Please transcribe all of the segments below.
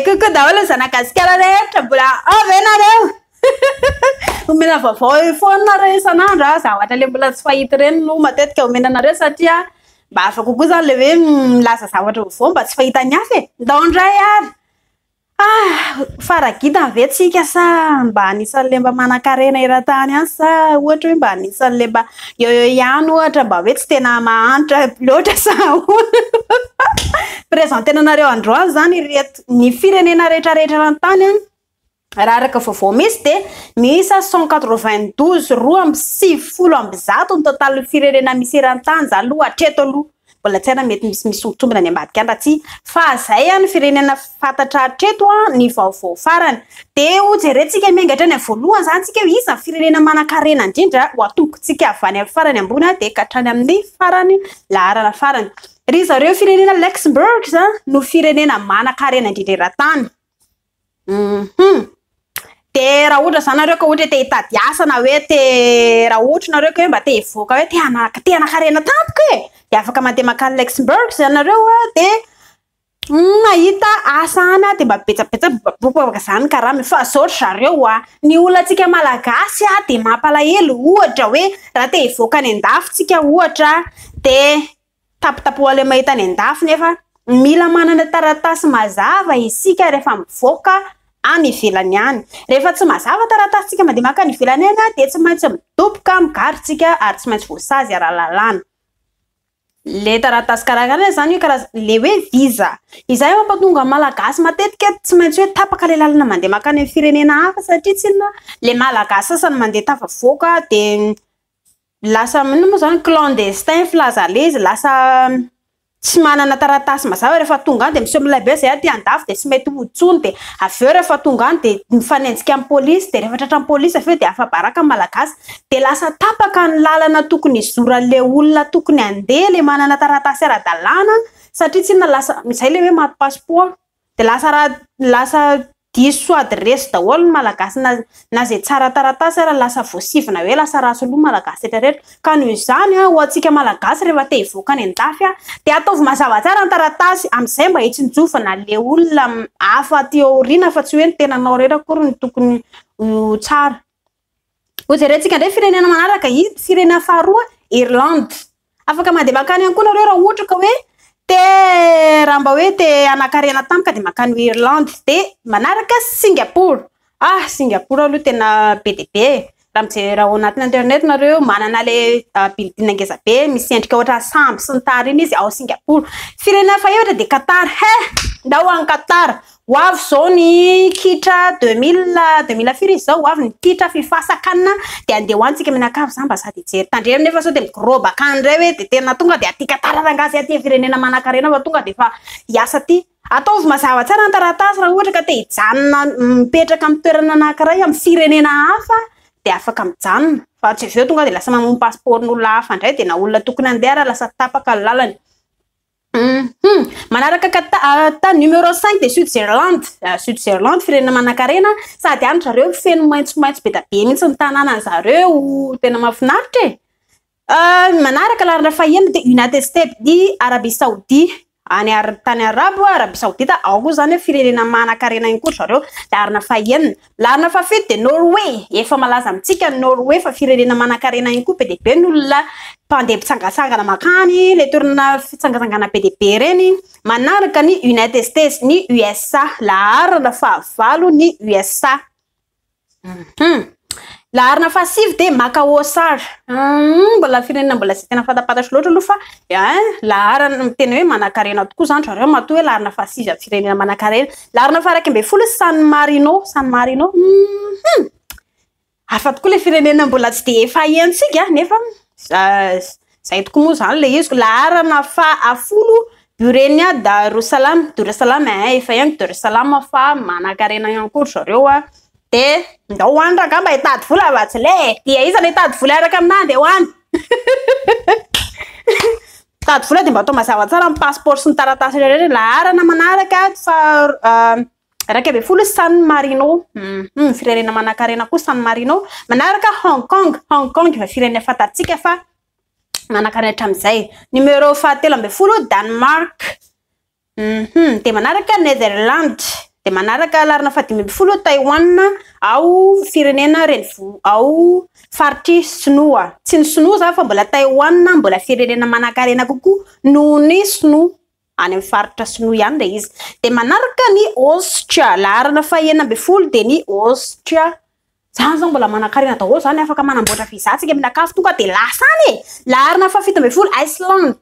kokoa daholo zanagasikara rehetra mbola avy ianareo omena vaovao foana isan'andro zavatra le mbola tsy fahita ireny no matetika omenanareo satria mba afaka kokoa zany le hoe milaza zavatra vaovao mba tsy fahita ny hafa e ndao indray ary faragidany ve tsika sa mba anisan'le mba manan-karena eran-tany any sa ohatra hoe mba anisan'le mba eo ihany ohatra mba hoe tsy tena mahantra loatra sa prezentenanareo androany zany reto ny firenena rehetrarehetra eran-tany any raha araka vaovao misy de miisa 192 roa amby 70 ny total firenena misy eran-tany zany aloha hatreto aloha mbola tsy aina mety misy misombitombina any ambadika andra tsy fa zay any firenena fantatra hatreto ny vaovao farany de hojerentsika miaingatra any voalohany zany tsika hoe iza firenena manan-karena indrindra ho atombokontsika avy any amin'ny farany ambony de katrany amin'ny farany laharana farany ry zareo firenena Luxembourg no firenena manan-karena indrindra eran-tany de raha ohatra zany nareo ka ohatra te hitady asa na hoe te raha ohatra nareo ka hoe mba te hivoaka hoe te hanan-karena tampoka e de afaka mandeha makany Luxembourg zany nareo de mahita asa any de mba betsabetsaka zany karama fa zao zareo ny olona tsika malagasy de mampalahelo ohatra hoe raha te hivoaka any andafy tsika ohatra de tapotapo ale mahita any andafy nefa mila manana taratasy mazava isika rehefa mivoaka any ivelany any rehefa tsy mazava taratasy tsika mandeha makany ivelany any de tsy maintsy midoboka migary tsika ary tsy maintsy voasazy ara-lalàna le taratasy karakara zany io karaha le hoe visa izay mampatonga malagasy matetika tsy maintsy hoe tapaka le lalana mandeha makany amin'ny firenena hafa satria tsy inona le malagasy sasany mandeha tafavoaka de lasa moa zany clandestin filaza le izy lasa tsy manana taratasy mazava rehefa tonga any de misy milabe zay aty andafy de tsy mety hotsony de aveo rehefa tonga any de mifanenjika amin'ny polisy de rehefa tratra amin'ny polisy aveo de afa-baraka malagasy de lasa tapaka ny lalana tokony izoran'le olona tokony andeha le manana taratasy ara-dalàna satria tsy inona lasa izay le hoe maty passeport de lasa diso adresy daholo ny malagasy na zay tsara taratasy ara lasa voasivina hoe lasa raso aloha malagasy rehetrarehetra ka noho izany ho antsika malagasy rehefa te hivoaka any andafy de ataovy mazava tsara ny taratasy am'izay mba hitsinjofana le olona hafa ty aoriana fa tsy hoe ny tenanao rehetra kory ny tokony tsara hojerentsika ndray firenena manaraka firenena faharoa Irlande afaka mandeha makany ihany koa nareo raha ohatra ka hoe te raha mba hoe te hanan-karena tampoka de makany Irlande de manaraka Singapour Singapour aloha tena be de be raha mijery raha ao anatin'ny internet nareo manana le bildina ngeza be misy endrika ohatra samby sy ny tara iny izy ao Singapour firenena fahaefatra de Qatar ndao any Qatar ho avy zao ny kitra 2004 izy zao ho avy ny kitra fifasakanina de andeha ho antsika mianakavy zany mba sady hijery tandremo nefa sao de migrobaka any indray hoe de tena tonga de aty Qatar rangazy aty firenena manan-karena fa tonga de fa hiasa aty ataovy mazava tsara ny taratasy raha ohatra ka te hijanona mipetraka amin'ny toerana anankiray amin'ny firenena hafa de afaka mijanona fa tsy aveo tonga de lasa mamono passeportn'olona hafa indray de na olona tokony andeha raha lasa tapaka ny lalany manaraka ta numéro 5 de Switzerland firenena manan-karena sady any zareo feno maitsomaitso be da be mihitsy ny tanàna zareo tena mahafinaritra manaraka lalana fahaenina de United States di Arabie Saoudite any tany Arabo Arabie Saoudite ao koa zany firenena manan-karena iny koa zareo lalana fahaenina lalana fahafito de Norway efa malaza amitsika Norway fa firenena manan-karena iny koa be de be ny olona mpandeha pitsangatsangana makany le toerana fitsangatsangana be de be reny manaraka ny United States ny USA laharana fahavalo ny USA laharana fahasivy de Macao sara mbola firenena mbola tsy tena fantapatatra loatra aloha fa laharana tena hoe manan-karena tokoa zany zareo matoa hoe laharana fahasivy amin'ny firenena manan-karena laharana faha 11 San Marino hafa tokoa le firenena mbola tsy de fahentsika nefa zay tokoa moa zany le izy laharana fahafolo Burenia Darussalam efa ihany Darussalam fa manan-karena ihany koa zareo de ndao any raha mba hitady vola vatsy le dia iza le hitady vola araka aminah de hoany hitady vola de mba atao mazava tsara amin'ny passeport sy ny taratasy rehetra laharana manaraka fa raika be folo San Marino firenena manan-karena koa San Marino manaraka Hong Kong efa firenena fantatsika fa manan-karena hatramin'izay numéro fahatelo ambin'ny folo Danemark de manaraka Netherlands de manaraka larina faha 5 Taiwan ao firenena ao faritry Sinoa. Tsy ny Sinoa za fa mbola Taiwan mbola firenena manan-karena kokoa noho ny Sinoa any amin'ny faritra Sinoa ihany le izy. De manaraka ny Austria larina faha 9 de ny Austria. Zany zao mbola manan-karena daholo zany afaka manamboatra fizatsika minakafo tonga de lasany larina faha 17 Iceland.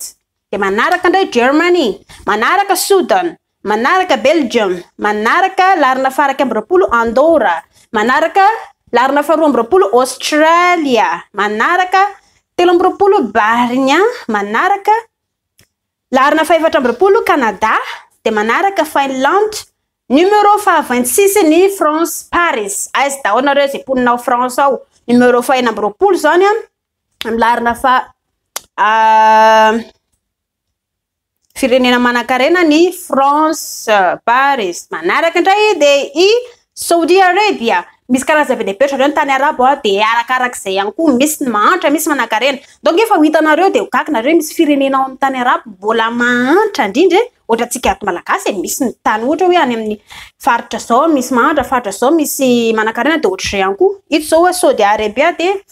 De manaraka ndray Germany, manaraka Sudan, manaraka Belgium, manaraka larina faha 20 Andorra, manaraka larina faha 20 Australia, manaraka 13 Bahreïn, manaraka larina faha 14 Canada, de manaraka Finland, numéro faha 26 ny France Paris. Aiza daholo nareo zay poninao France ao. Numéro faha 20 zany amin'ny larina faha firenena manan-karena ny France Paris. Manaraka indray de i Saudi Arabia. Misy karaza be de petra reo ny tany arabo de arakarak'izay ihany koa misy ny mahantra misy manan-karena. Donc efa ho hitanareo de ho gaginareo misy firenena ao amin'ny tany arabo mbola mahantra indrindra ohatra tsika ato malagasy misy ny tany ohatra hoe any amin'ny faritra zao misy mahantra faritra zao misy manan-karena de ohatr'izay ihany koa. Ito zao Saudi Arabia de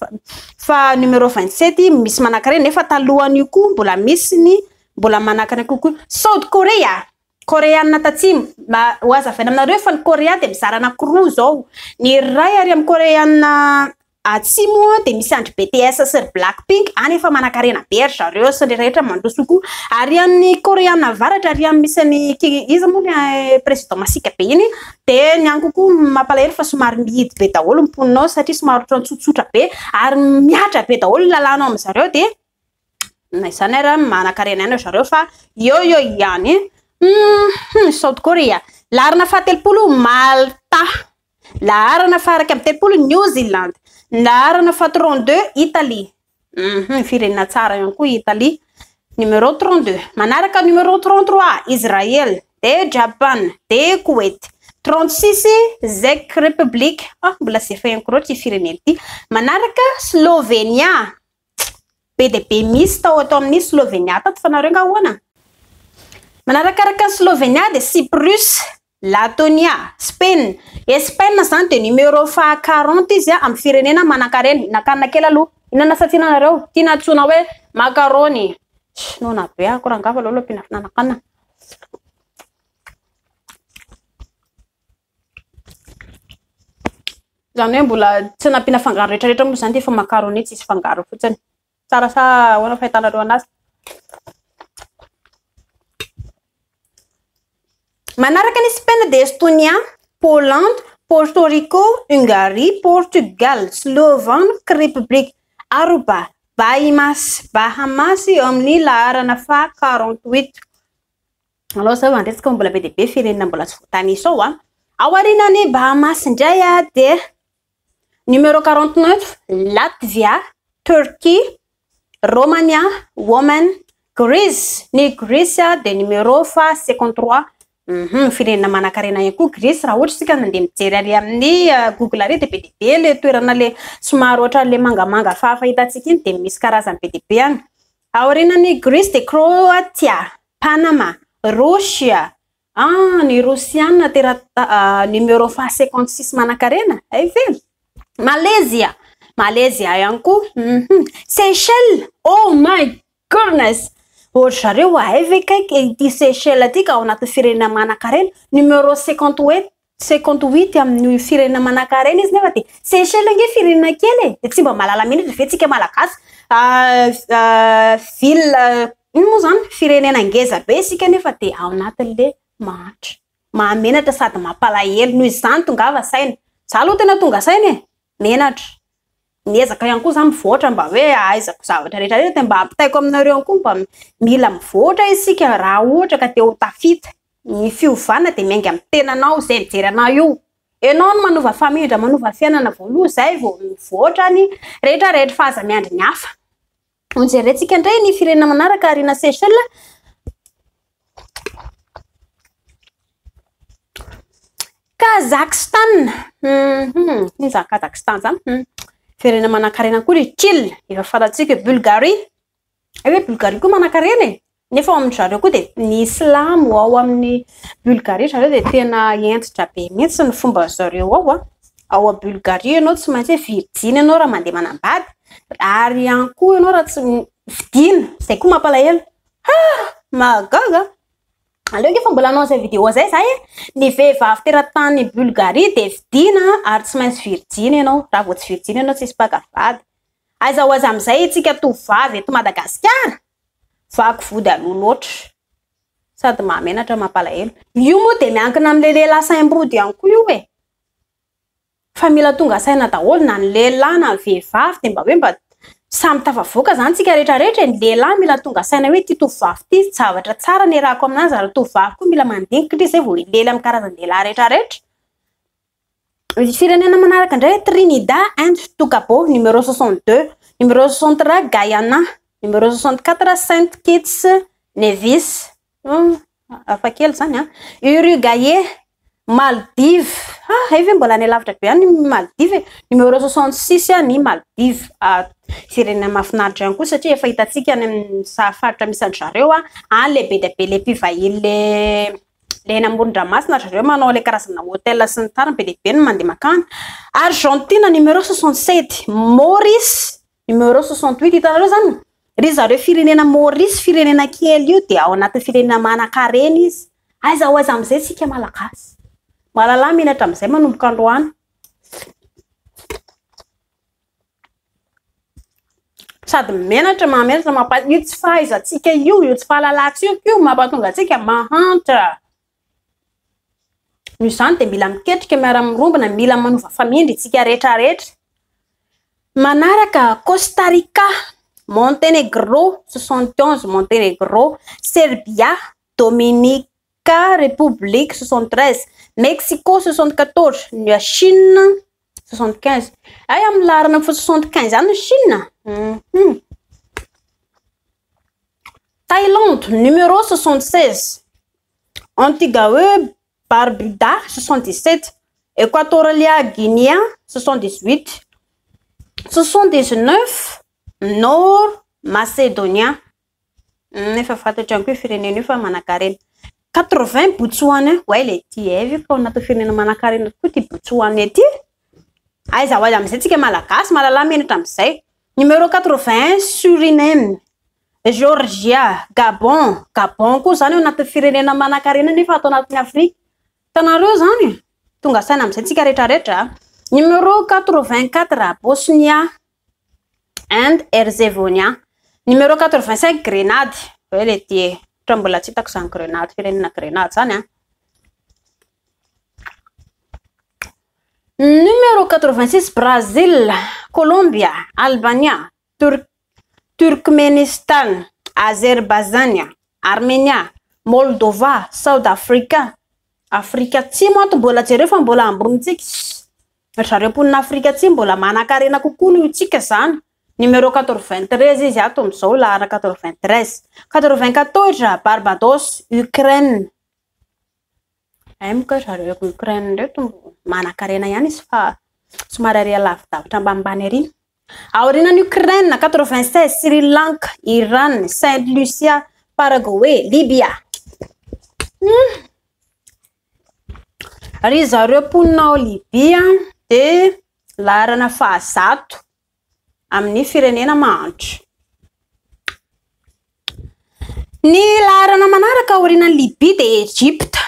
fa numéro 27 misy manan-karena nefa talohan'io koa mbola misy ny mbola manan-karena kokoa. South Korea, Koreana tatsimo, ho azavaina aminareo fa ny Korea de mizara anankiroa zao. Ny ray ary amin'ny Koreana atsimo de misy andry BTS sy Blackpink any efa manan-karena be ry zareo sy ny rehetra mandroso koa. Ary amin'ny Koreana avaratra ary amin'ny misy ny izy moa ny président masika be iny de ny any kokoa mampalahelo fa somary mihidy be daholo ny poninao satria somary tsotsotra be ary miatra be daholo lalànao amin'ny zareo de izany ary manan-karena ihany zareo fa yo ihany. South Korea larina faha 30 Malta, larina faha 30 New Zealand, larina faha 32 Italie. Firenena tsara ihany koa Italie. Numéro 32. Manaraka numéro 33 Israel, de Japan, de Kuwait. 36 Czech Republic. Mbola sy efa ihany koa ty firenena ty. Manaraka Slovenia. Be de be misy tao atao amin'ny Slovenia tato fa nareo nga ahoana. Manarakaraka Slovenia de Cyprus, Latonia, Spain. Espagne zany de numéro faha 40 izy amin'ny firenena manan-karena. Nakanina kely aloha. Inona satsina nareo? Tina tsona hoe macaroni. Nona be ako rangafa lolo pinafinanakanina. Zany hoe mbola tsy nampina fangaro rehetrarehetra moa zany ty fa macaroni tsisy fangaro fotsiny. Tsara sa ahoana fahitanareo anazy. Manaraka ny Spain de Estonia, Poland, Porto Rico, Hongrie, Portugal, Slovane, République Aruba, Bahamas amin'ny laharana faha 48. Alors ça va ndresaka mbola be de be firenena mbola tsy voatany sao aorianany Bahamas indray de numéro 49 Latvia, Turquie, Romania, Oman, Greece. Ny Greece de numéro faha 53. Firenena manan-karena ihany koa Greece raha ohatra sika mandeha mijery ary amin'ny Google ary de be de be le toerana le somary ohatra le mangamanga fahitantsika iny de misy karazany be de be any. Aorianany Greece de Croatia, Panama, Russia. Ny Russiana numéro faha 56 manan-karena. Ay ve? Malaysia ihany koa. Seychelles. Oh my goodness. Ohatra zareo ay ve kaiky ty Seychelles ty ka ao anaty firenena manan-karena numéro 58 amin'ny firenena manan-karena izy nefa de Seychelles nge firenena kely de tsy mba malala mihitsy ve tsika malagasy ville ino moa zany firenena ngeza be sika nefa de ao anatin'le mahatra mahamenatra sady mampalahelo noho izany tongava saina. Za aloha tena tonga saina menatra. Niezaka ihany koa za mivoatra mba hoe ahaizako zavatra rehetrarehetra mba ampitaiko aminareo ihany koa mba mila mivoatra isika raha ohatra ka te ho tafita. Ny fiovana de miainga amin'ny tenanao zay mijery anao io. Enao no manova famindra manova fiainana voaloha zay vao mivoatra ny rehetrarehetra fa aza miandry ny hafa. Onjeretsika indray ny firenena manaraka Arina Seychelles. Kazakhstan. Ny za Kazakhstan zany. Firenena manan-karena koa ry Chile. Efa fantatsika Bulgarie. Bulgarie koa manan-karena. nefa ao amin'ny zareo koa dia ny Islamo ao amin'ny Bulgarie zareo dia tena entitra be mihitsy ny fomba zareo ao a Bulgarie ianao tsy maintsy virjiny ianao raha mandeha manambady ary ihany koa ianao raha tsy vidiana izay koa mampalahelo magaga aleo nge fa mbola anao izay vidéo zay zahay ny vehivavy teratany Bulgarie dia vidiana ary tsy maintsy virjiny ianao raha vao tsy virjiny ianao tsy hisy mpakavady aiza ho aiza amin'izay itsika tovavy eto Madagasikara vaky vody aloha loatra sady mahamenatra mampalahelo io moa dia miankina amin'ny lehilahy saim-body ihany koa io fa mila tonga saina daholo na ny lehilahy na ny vehivavy dia mba hoe mba samy tafavoaka zany tsika rehetrarehetra ny lehilahy mila tonga saina hoe ty tovavy ty zavatra tsara ny rahako aminazy ary tovavy koa mila mandingitra izay vao ilely amin'ny karazan-dehilahy rehetrarehetra. Firenena manaraka indray Trinidad and Tobago numéro 62, numéro 63 Guyana, numéro 64 Saint Kitts Nevis, afakely zany Uruguay, Maldives, efa mbola ny lavitra be any Maldives, numéro 66 ny Maldives, firenena mahafinaritra ihany koa satria efa hitantsika any amin'ny faritra misy an'ny zareo any lehibe dia be le mpivahiny le eny amoron-dranomasina zareo manao le karazana hôtel sy ny tariny be dia be no mandeha makany. Argentina numéro 67, Maurice numéro 68 hitanareo zany ry zareo firenena Maurice firenena kely io dia ao anaty firenena manan-karena izy aiza ho aiza amin'izay sika malagasy mahalala minatra amin'izay manomboka androany sady menatra mahamenatra io tsy fahaizantsika io tsy fahalalantsika io mampatonga antsika mahantra io zany dia mila miketrika miara-mirombona mila manova famindry tsika rehetrarehetra. Manaraka Costa Rica, Montenegro 71, Montenegro, Serbia, Dominica République 73, Mexico 74, la Chine 75. Ay amin'ny larana fa 75 zany ny Chine. Thaïlande numéro 76, Antigua Barbuda 77, Équatoria Guinea 78, 79 Nord Macédonia. Nefa fantatra ihany koa firenena io fa manan-karena. 80 Botswana, ouais le tiève fa anaty firenena manan-karena koa ty Botswana ety. Aiza ho aiza amin'izay tsika malagasy mahalala menatra amin'izay. Numéro 81 Suriname, Georgia, Gabon. Gabon koa zany anaty firenena manan-karena nefa atao anatin'ny Afrika. Tanareo zany tonga saina amin'izay tsika rehetrarehetra. Numéro 84 Bosnia and Herzégovina. Numéro 85 Grenade. Ouais le tie mbola tsy hitako zany Grenade firenena Grenade zany Numéro 86 Brazil, Colombia, Albania, Turkmenistan, Azerbaïdjan, Armenia, Moldova, South Africa. Afrika Atsimo ato mbola jereo fa mbola ambonintsika. Zareo ponina Afrika Atsimo mbola manan-karena kokoa noho itsika zany. Numéro 93 izy ato amin'izao lahara 93. 94 Barbados, Ukraine. Moka zareo Ukraine ndraiky manan-karena ihany izy fa somary ary lavidavitra ambanimbany ary. Aorianan'ny Ukraine 96 Sri Lanka, Iran, Saint Lucia, Paraguay, Libya. Ry zareo ponina ao Libya dia laharana fahazato amin'ny firenena mahantra. Ny laharana manaraka aorianan'ny Libya dia Egypte.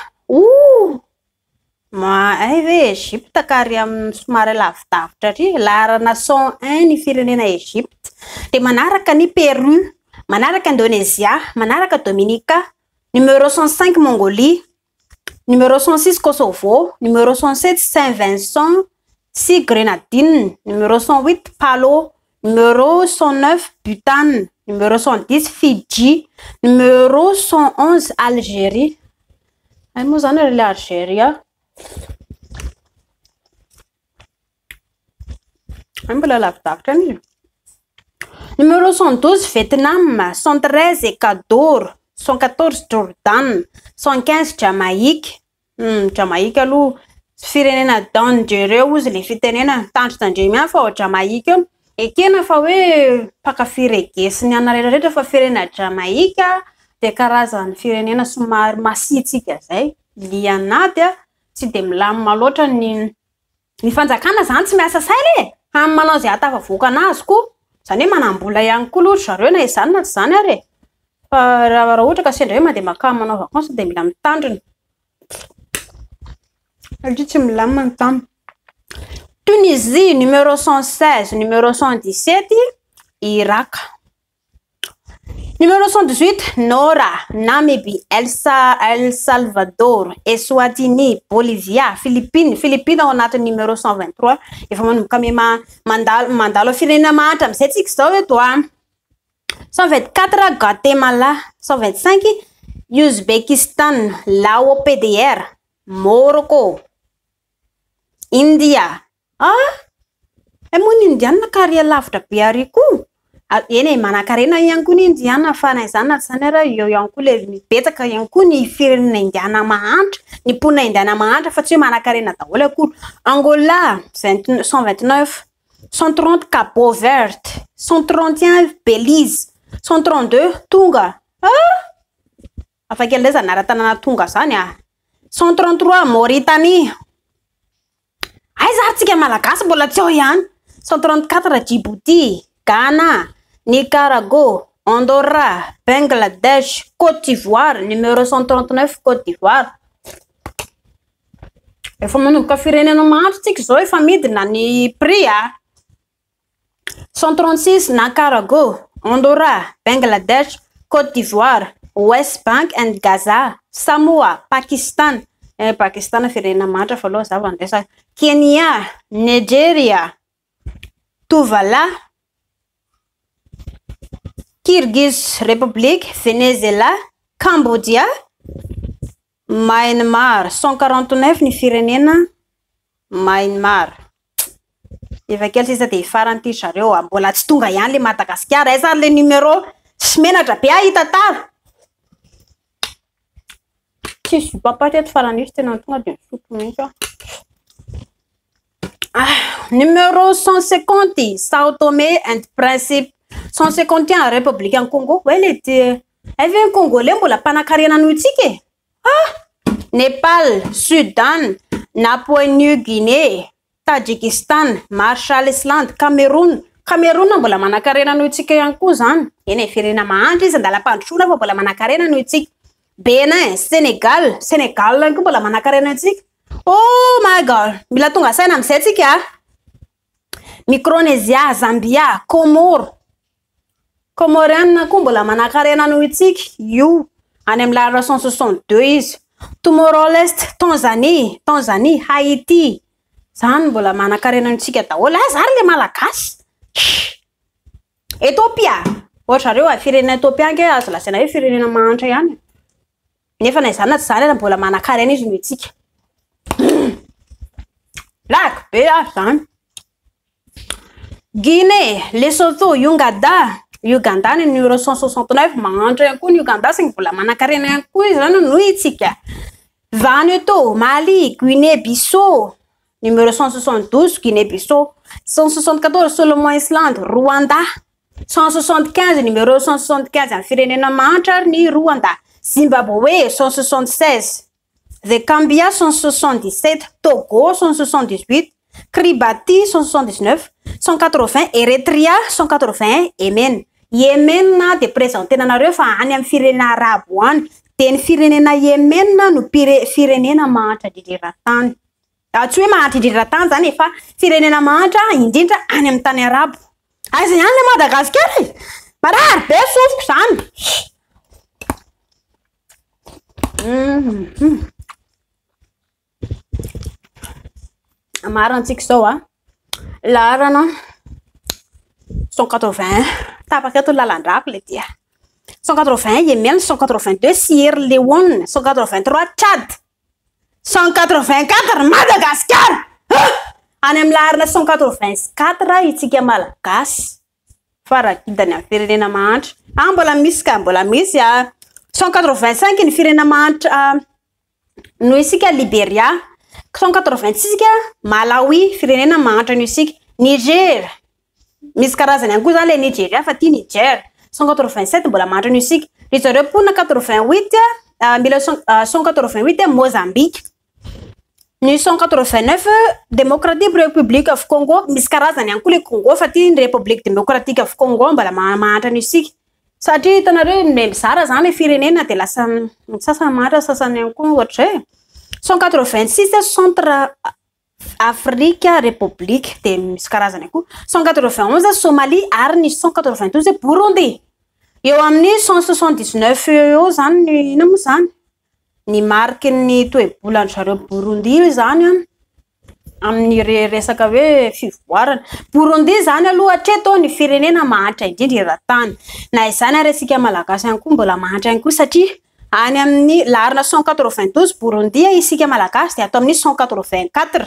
Egypte kary amin'ny somary lavidavitra ary laharana 101 ny firenena Egypte. Dia manaraka ny Peru, manaraka Indonésia, manaraka Dominica, numéro 105 Mongolie, numéro 106 Kosovo, numéro 107 Saint-Vincent, 6 Grenadines, numéro 108 Palau, numéro 109 Bhutan, numéro 110 Fidji, numéro 111 Algérie. Moa zany ry Algérie mbola lavidavitra ny. Numéro 112 Vietnam, 113 Ecuador, 114 Jordan, 115 Jamaïque. Jamaïque aloha firenena dangereux izy le fitenena tandro tandremy fa ao Jamaïque ekena fa hoe mpakafy regesiny ana rehetrarehetra fa firenena Jamaïque de karazany firenena somary masitsika zay lianaty tsy de milamina loatra ny fanjakana zany tsy miasa saina e manao zay atafavoaka anazy ko zany hoe manambola ihany koa loatra zareo na izany na tsy zany ary fa raha ohatra ka sendra hoe mandeha makany manao vacances de mila mitandrina tsy milamina ny tany. Tunisie numéro 116 numéro 117 Irak numéro 118 Nora Namibie El Salvador Eswatini Bolivia Philippines ao anaty numéro 123 efa manomboka ame mandalo firenena mahantra amizay tsika zao eto 124 Guatemala 125 Uzbekistan Lao PDR Morocco India moa ny indiana karea lavitra be ary koa eny manakarena ihany koa ny indiana fa na izany na zany ara eo ihany koa le mibetsaka ihany koa ny firenena indiana mahantra ny mponina indiana mahantra fa tsy hoe manakarena daholo akory. Angola 129 130 Cabo Verde 131 Belize 132 Tonga afakely zany ara-tanàna Tonga zany 133 Mauritanie ay zahantsika malagasy mbola tsy ao ihany 134 Djibouti Ghana Nicaragua Andorra Bangladesh Côte d'Ivoire numéro 139 Côte d'Ivoire efa manomboka firenena mahantra tsika zao efa midina ny prix 136 Nicaragua Andorra Bangladesh Côte d'Ivoire West Bank and Gaza Samoa Pakistan Pakistan firenena mahantra fa aloha za vandresa Kenya Nigeria Tuvalu Kyrgyz Republic Venezuela Cambodia Myanmar 149 ny firenena Myanmar efa kely sisa de farany ty zareo mbola tsy tonga ihany le Madagasikara ay zany le numéro tsy menatra be hita tara tsisy papateto farany tena tonga de misotro mihitsy numéro 150 Sao Tomé and Principe 151 République en Congo elle était avait congolais mbola panakarena noho itsika Népal Sudan Papouasie-Guinée Tadjikistan Marshall Island Cameroun mbola manakarena noho itsika ihany koa zany eny firenena mahantra izy andalam-pandrosoana fa mbola manakarena noho itsika Benin Sénégal ko mbola manakarena itsika oh my god mila tonga saina amizay tsika Micronésia Zambia Comorienne ko mbola manakarena noho itsika io any amin'ny lara 162 izy Timor-Leste Tanzanie Haïti zany mbola manakarena noho itsika daholo zary le malagasy Ethiopia ohatra reo firenena Ethiopia anke azo lasaina hoe firenena mahantra ihany nefa na izany na tsy zany mbola manakarena izy noho itsika lak be zany Guinée Lesotho Uganda ny numéro 169 mahantra ihany koa ny Uganda sy mbola manakarena ihany koa izy zany noho itsika Vanuatu Mali Guinée-Bissau numéro 172 Guinée-Bissau 174 Solomon Island Rwanda 175 numéro 175 amin'ny firenena mahantra ny Rwanda Zimbabwe 176 The Gambia 177 Togo 178 Kiribati 179 180 Eritrea 181 Yemen na de présenté nanareo fa any amin'ny firenena arabo any de ny firenena Yemen no firenena mahantra indrindra-tany tsy hoe mahantra indrindra-tany zany fa firenena mahantra indrindra any amin'ny tany arabo aza ihany le Madagasikara marary be sofiko zany amarantsika zao larana 180 tapaka eto lalandrako le dia 180 Yemen 182 Sierra Leone 183 Tchad 184 Madagascar any amin'ny larana 184 itsika malagasy farakidany amin'ny firenena mahantra mbola misy 185 ny firenena mahantra no isika Liberia 186 Malawi firenena mahantra no isika Niger misy karazany ihany koa zany le Nigeria fa ty Niger 187 mbola mahantra no isika Ry zareo mponina 88 1988 Mozambique. Ny 189 Democratique République of Congo, misy karazany ihany koa le Congo fa ty ny République Démocratique of Congo mbola mahantra ny isika. Satria hitanareo mizara zany firenena de lasa sasany mahatra sasany ihany koa ohatra 186 Centre Afrique République de misy karazany koa 191 Somalie ary ny 192 Burundi. Eo amin'ny 179 eo zany ny namo zany ny marque ny toe-bolan'ny zareo Burundi zany amin'ny resaka hoe fivoarana. Burundi zany aloha hatreto ny firenena mahantra indrindra eran-tany. Na izany ary isika malagasy ihany koa mbola mahantra ihany koa satria any amin'ny larina 192 Burundi isika malagasy de ato amin'ny 184.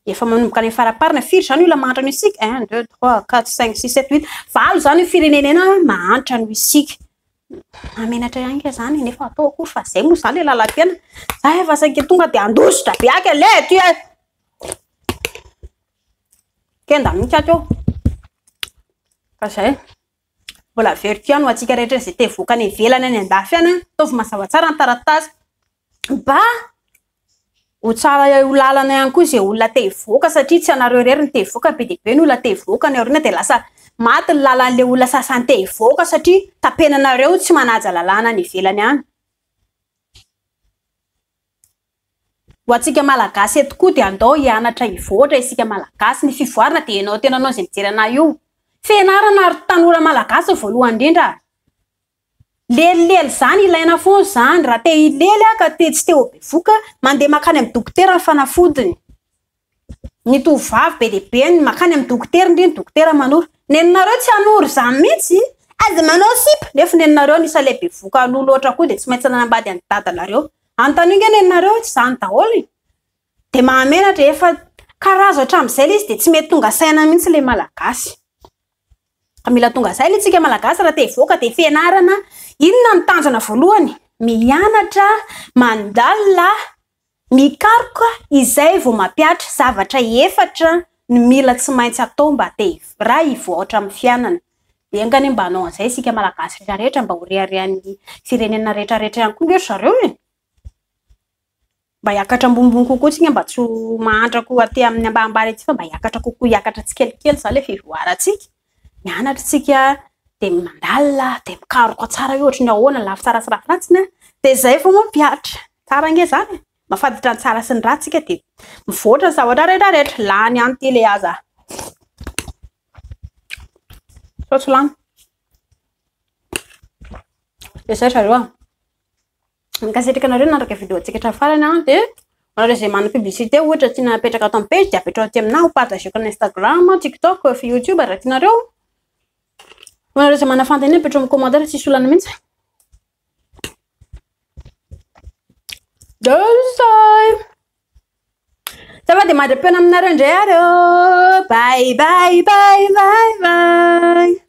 Efa manomboka ny faraparina firy zany olona mahantra ny isika 1 2 3 4 5 6 7 8 valo zany firenena mahantra ny isika. Amenatra ihany ke zany nefa atao akory fa zay moa zany le lalam-piaina. Za efa saika tonga de andositra be ake le ty kenda mikatyo. Fa zay mbola verifia no atsika rehetra zay te voka ny ivelany any andafy any taovy mazava tsara ny taratasy mba ho tsara ho lalana ihany koa zay olona te hivoaka satria tsy anareo rery ny te hivoaka be de be ny olona te hivoaka ny aoriana de lasa maty ny lalan'le olona sasany te hivoaka satria tapenanareo tsy manaja lalàna ny ivelany any. Ho atsika malagasy eto koa de andao hianatra hivoatra isika malagasy ny fivoarana de enao tena anao zay mijery anahy io. Fianarana ary tanora malagasy voalohany indrindra. Lelilely zany ilaina foana zany raha te hilely ka te tsy te ho bevoka mandeha makany amin'ny dokotera ny fanafodiny. Ny tovovavy be de be ny makany amin'ny dokotera indrindra dokotera manoro. Neninareo tsy hanoro zany mihitsy aza manao sipa nefa neninareo nisa le bevoka lolo loatra koa de tsy maintsy nanambady any dadanareo. Antaninga neninareo tsy zany daholo. De mahamenatra efa karazo hatramin'izay izy de tsy mety tonga saina mihitsy le malagasy. Mila tonga saina isika malagasy raha te hivoaka de fianarana. Inona ny tanjona voalohany? Mianatra, mandalina, mikaroka izay vao mampiatra zavatra efatra ny mila tsy maintsy atao mba te raha hivoatra amin'ny fiainana. De angany mba anao an'izay isika malagasy rehetra mba ho reharehan'ny firenena rehetrarehetra ihany koa zareo mba hiakatra ambonimbony kokoa tsika mba tsy mahantra koa aty amin'ny ambanimbany aty fa mba hiakatra kokoa hiakatra tsikelikely zany le fivoarantsika. Mianatra tsika de mandalina de mikaroka tsara ohatra ny ahoana lafy tsara sy rafiratsiny de zay vao mampiatra tsara nge zany mafantatra ny tsara sy ny ratsika de mivoatra ny zavatra rehetrarehetra lany any ty le aza sotso lany de zay zareo mikasetraka anareo nandraka video atsika hatramin'ny farany de anareo zay mana publicité ohatra tiana apetraka ato amin'ny page de apetrao aty aminahy ho partageko amin'ny Instagram, TikTok, YouTube raha tianareo. Anareo zay mana fantany apetrao amin'ny commentaire tsisy olana mihitsy. Zava de mandram-piona aminareo indray areo. Bye bye bye bye bye.